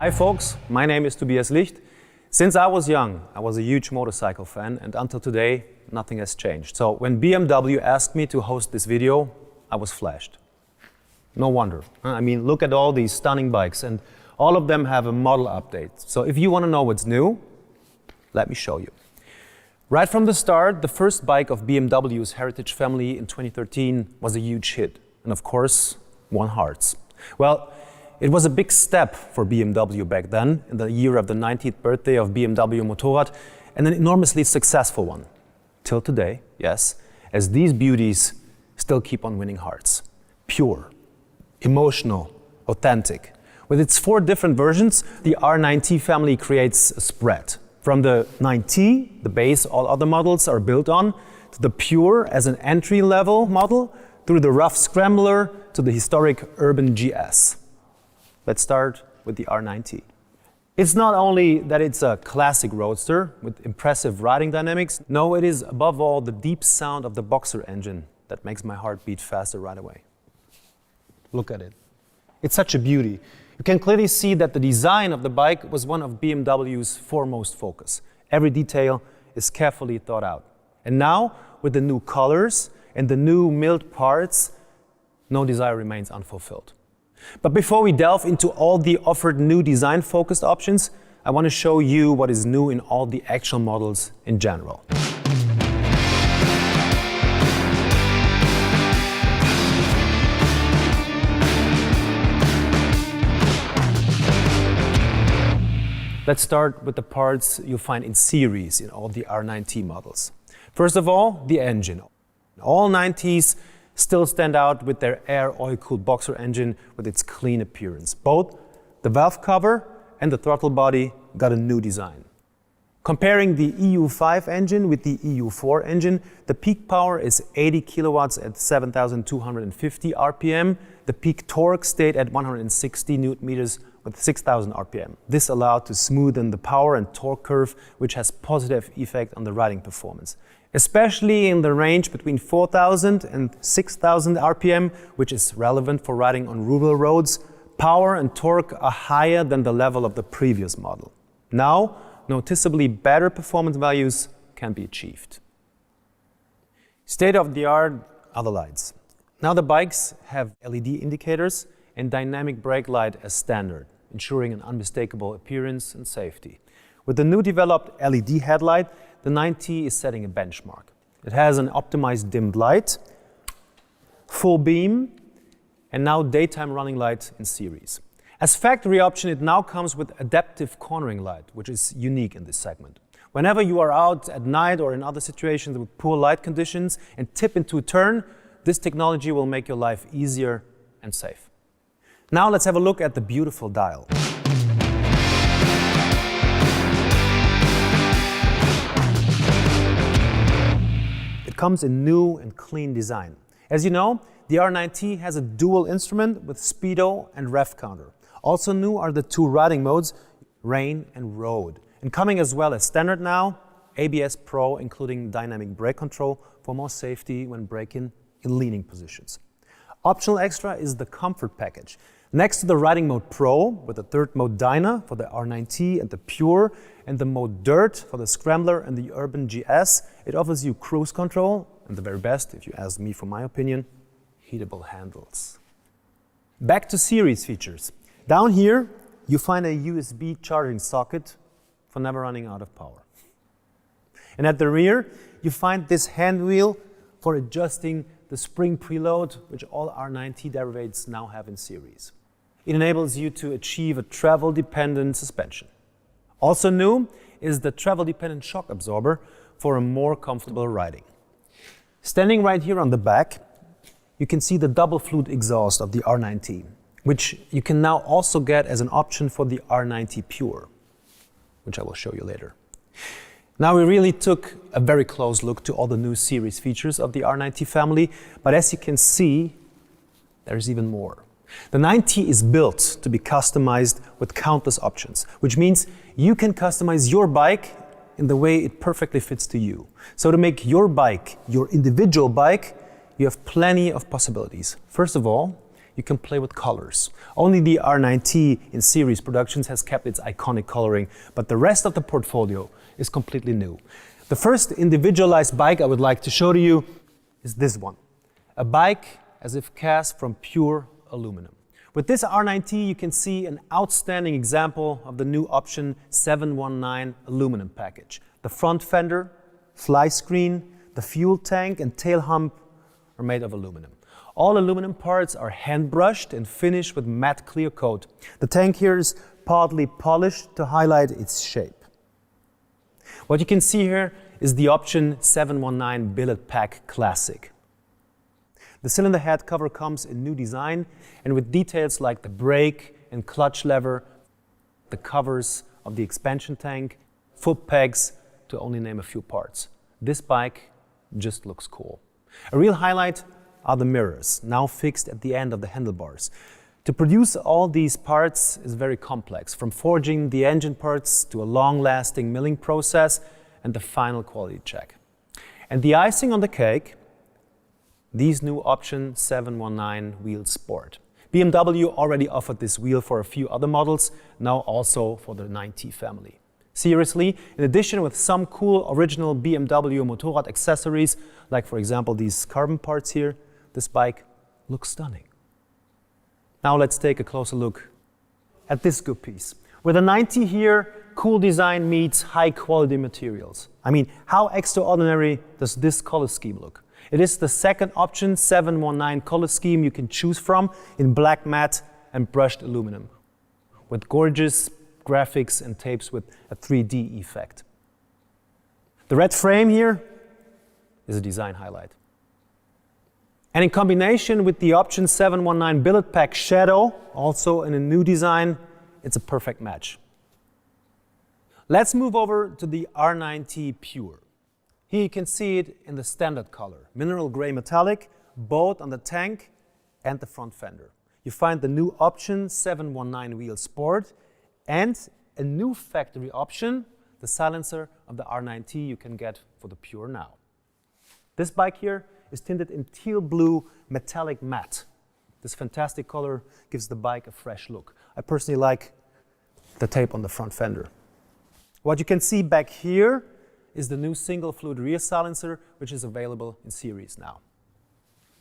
Hi folks, my name is Tobias Licht. Since I was young, I was a huge motorcycle fan, and until today, nothing has changed. So when BMW asked me to host this video, I was flashed. No wonder. I mean, look at all these stunning bikes, and all of them have a model update. So if you want to know what's new, let me show you. Right from the start, the first bike of BMW's heritage family in 2013 was a huge hit, and of course, won hearts. Well, it was a big step for BMW back then, in the year of the 90th birthday of BMW Motorrad, and an enormously successful one. Till today, yes, as these beauties still keep on winning hearts. Pure, emotional, authentic. With its 4 different versions, the R9T family creates a spread. From the nineT, the base all other models are built on, to the Pure as an entry-level model, through the rough Scrambler to the historic urban GS. Let's start with the R9T. It's not only that it's a classic roadster with impressive riding dynamics, no, it is above all the deep sound of the Boxer engine that makes my heart beat faster right away. Look at it. It's such a beauty. You can clearly see that the design of the bike was one of BMW's foremost focus. Every detail is carefully thought out. And now, with the new colors and the new milled parts, no desire remains unfulfilled. But before we delve into all the offered new design-focused options, I want to show you what is new in all the actual models in general. Let's start with the parts you'll find in series in all the R9T models. First of all, the engine. All 9Ts still stand out with their air oil-cooled Boxer engine with its clean appearance. Both the valve cover and the throttle body got a new design. Comparing the EU5 engine with the EU4 engine, the peak power is 80 kilowatts at 7,250 RPM. The peak torque stayed at 160 Newton meters with 6,000 RPM. This allowed to smoothen the power and torque curve, which has positive effect on the riding performance. Especially in the range between 4,000 and 6,000 RPM, which is relevant for riding on rural roads, power and torque are higher than the level of the previous model. Now, noticeably better performance values can be achieved. State-of-the-art are the lights. Now the bikes have LED indicators and dynamic brake light as standard, ensuring an unmistakable appearance and safety. With the new developed LED headlight, the nineT is setting a benchmark. It has an optimized dimmed light, full beam, and now daytime running light in series. As factory option, it now comes with adaptive cornering light, which is unique in this segment. Whenever you are out at night or in other situations with poor light conditions and tip into a turn, this technology will make your life easier and safe. Now let's have a look at the beautiful dial. It comes in new and clean design. As you know, the R9T has a dual instrument with speedo and rev counter. Also new are the 2 riding modes, rain and road. And coming as well as standard now, ABS Pro including dynamic brake control for more safety when braking in leaning positions. Optional extra is the comfort package. Next to the riding mode Pro, with the 3rd mode Dyna for the R9T and the Pure, and the mode Dirt for the Scrambler and the Urban GS, it offers you cruise control, and the very best, if you ask me for my opinion, heatable handles. Back to series features. Down here, you find a USB charging socket for never running out of power. And at the rear, you find this hand wheel for adjusting the spring preload, which all R9T derivatives now have in series. It enables you to achieve a travel-dependent suspension. Also new is the travel-dependent shock absorber for a more comfortable riding. Standing right here on the back, you can see the double flute exhaust of the R9T, which you can now also get as an option for the R9T Pure, which I will show you later. Now we really took a very close look to all the new series features of the R9T family, but as you can see, there's even more. The nineT is built to be customized with countless options, which means you can customize your bike in the way it perfectly fits to you. So to make your bike your individual bike, you have plenty of possibilities. First of all, you can play with colors. Only the R9T in series productions has kept its iconic coloring, but the rest of the portfolio is completely new. The first individualized bike I would like to show to you is this one. A bike as if cast from pure aluminum. With this R9T, you can see an outstanding example of the new Option 719 aluminum package. The front fender, fly screen, the fuel tank and tail hump are made of aluminum. All aluminum parts are hand brushed and finished with matte clear coat. The tank here is partly polished to highlight its shape. What you can see here is the Option 719 Billet Pack Classic. The cylinder head cover comes in new design and with details like the brake and clutch lever, the covers of the expansion tank, foot pegs, to only name a few parts. This bike just looks cool. A real highlight are the mirrors, now fixed at the end of the handlebars. To produce all these parts is very complex, from forging the engine parts to a long-lasting milling process and the final quality check. And the icing on the cake, these new Option 719 Wheel Sport. BMW already offered this wheel for a few other models, now also for the nineT family. Seriously, in addition with some cool original BMW Motorrad accessories, like for example these carbon parts here, this bike looks stunning. Now let's take a closer look at this good piece. With the nineT here, cool design meets high quality materials. I mean, how extraordinary does this color scheme look? It is the second Option 719 color scheme you can choose from in black matte and brushed aluminum, with gorgeous graphics and tapes with a 3D effect. The red frame here is a design highlight. And in combination with the Option 719 Billet Pack Shadow, also in a new design, it's a perfect match. Let's move over to the R9T Pure. Here you can see it in the standard color, mineral gray metallic, both on the tank and the front fender. You find the new Option 719 Wheel Sport and a new factory option, the silencer of the R9T you can get for the Pure now. This bike here is tinted in teal blue metallic matte. This fantastic color gives the bike a fresh look. I personally like the tape on the front fender. What you can see back here is the new single fluid rear silencer, which is available in series now.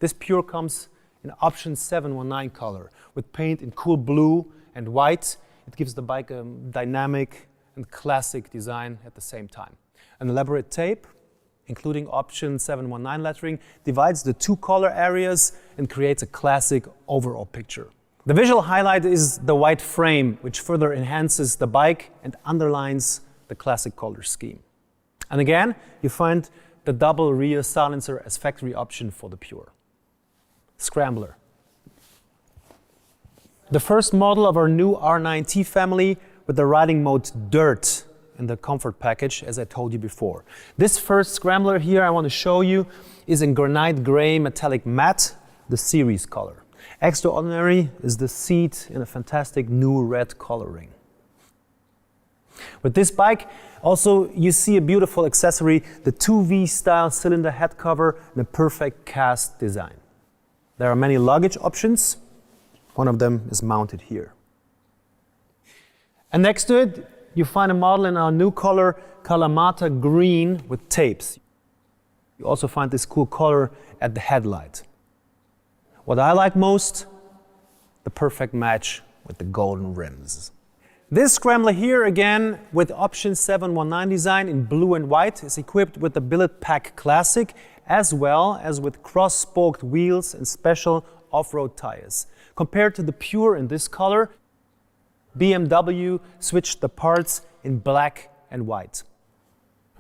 This Pure comes in Option 719 color with paint in cool blue and white. It gives the bike a dynamic and classic design at the same time. An elaborate tape, including Option 719 lettering, divides the two color areas and creates a classic overall picture. The visual highlight is the white frame, which further enhances the bike and underlines the classic color scheme. And again, you find the double rear silencer as factory option for the Pure. Scrambler. The first model of our new R9T family with the riding mode Dirt in the comfort package, as I told you before. This first Scrambler here I want to show you is in granite gray metallic matte, the series color. Extraordinary is the seat in a fantastic new red coloring. With this bike, also you see a beautiful accessory, the 2V style cylinder head cover and a perfect cast design. There are many luggage options. One of them is mounted here. And next to it, you find a model in our new color, Kalamata green with tapes. You also find this cool color at the headlight. What I like most, the perfect match with the golden rims. This Scrambler here, again, with Option 719 design in blue and white, is equipped with the Billet Pack Classic, as well as with cross-spoked wheels and special off-road tires. Compared to the Pure in this color, BMW switched the parts in black and white.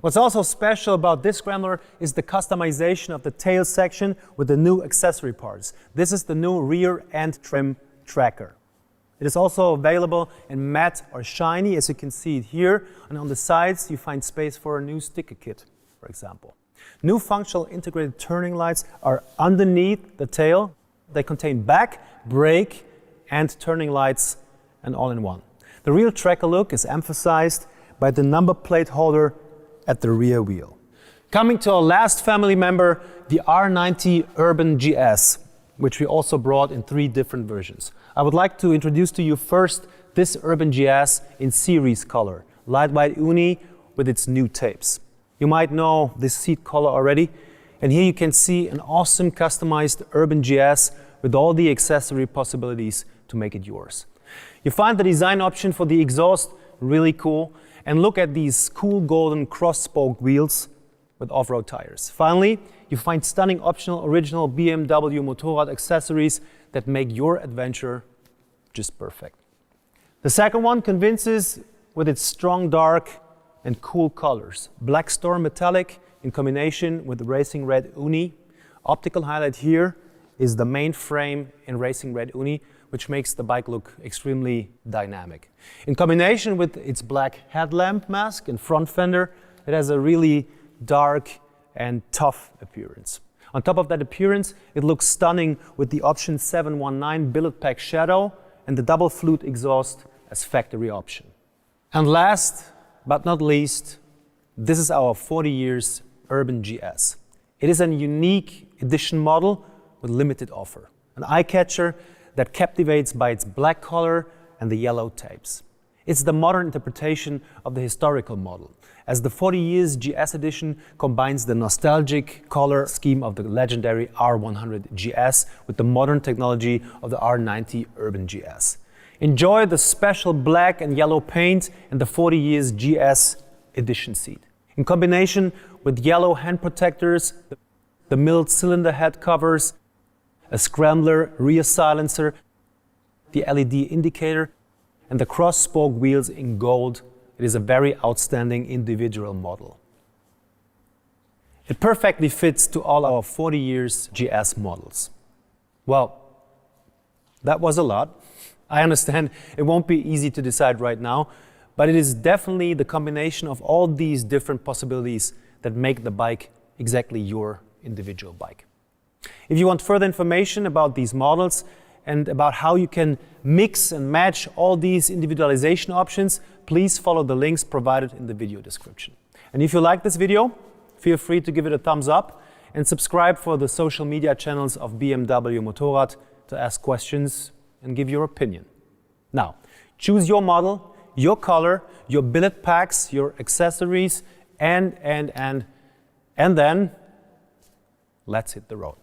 What's also special about this Scrambler is the customization of the tail section with the new accessory parts. This is the new rear end trim tracker. It is also available in matte or shiny, as you can see it here, and on the sides you find space for a new sticker kit, for example. New functional integrated turning lights are underneath the tail. They contain back, brake, and turning lights, and all in one. The real tracker look is emphasized by the number plate holder at the rear wheel. Coming to our last family member, the R9T Urban GS. which we also brought in 3 different versions. I would like to introduce to you first this Urban GS in series color, light white uni with its new tapes. You might know this seat color already, and here you can see an awesome customized Urban GS with all the accessory possibilities to make it yours. You find the design option for the exhaust really cool, and look at these cool golden cross-spoke wheels with off-road tires. Finally, you find stunning optional original BMW Motorrad accessories that make your adventure just perfect. The second one convinces with its strong dark and cool colors. Black Storm Metallic in combination with the Racing Red Uni. Optical highlight here is the main frame in Racing Red Uni, which makes the bike look extremely dynamic. In combination with its black headlamp mask and front fender, it has a really dark and tough appearance. On top of that appearance, it looks stunning with the Option 719 billet pack shadow and the double flute exhaust as factory option. And last but not least, this is our 40 years Urban GS. It is a unique edition model with limited offer, an eye-catcher that captivates by its black color and the yellow tapes. It's the modern interpretation of the historical model, as the 40 years GS edition combines the nostalgic color scheme of the legendary R100 GS with the modern technology of the R90 Urban GS. Enjoy the special black and yellow paint and the 40 years GS edition seat. In combination with yellow hand protectors, the milled cylinder head covers, a Scrambler rear silencer, the LED indicator, and the cross-spoke wheels in gold, it is a very outstanding individual model. It perfectly fits to all our 40 years GS models. Well, that was a lot. I understand it won't be easy to decide right now, but it is definitely the combination of all these different possibilities that make the bike exactly your individual bike. If you want further information about these models and about how you can mix and match all these individualization options, please follow the links provided in the video description. And if you like this video, feel free to give it a thumbs up and subscribe for the social media channels of BMW Motorrad to ask questions and give your opinion. Now, choose your model, your color, your billet packs, your accessories, and then let's hit the road.